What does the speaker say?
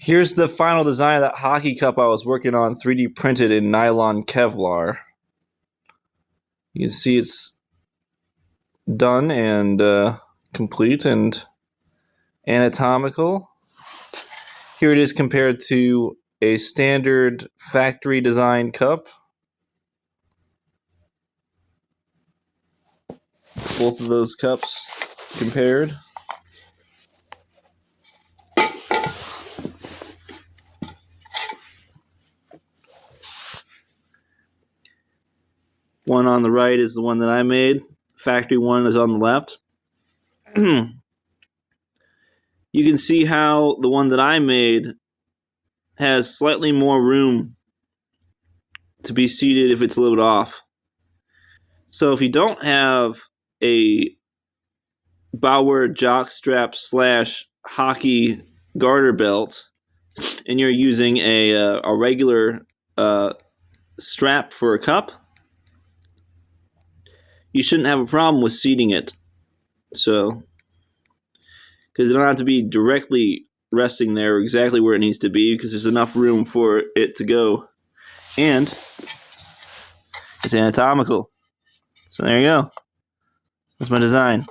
Here's the final design of that hockey cup I was working on, 3D printed in nylon Kevlar. You can see it's done and complete and anatomical. Here it is compared to a standard factory design cup. Both of those cups compared. One on the right is the one that I made. Factory one is on the left. You can see how the one that I made has slightly more room to be seated if it's a little bit off. So if you don't have a Bauer jockstrap / hockey garter belt and you're using a regular strap for a cup, you shouldn't have a problem with seating it. So, because it don't have to be directly resting there exactly where it needs to be, because there's enough room for it to go. And it's anatomical. So there you go. That's my design.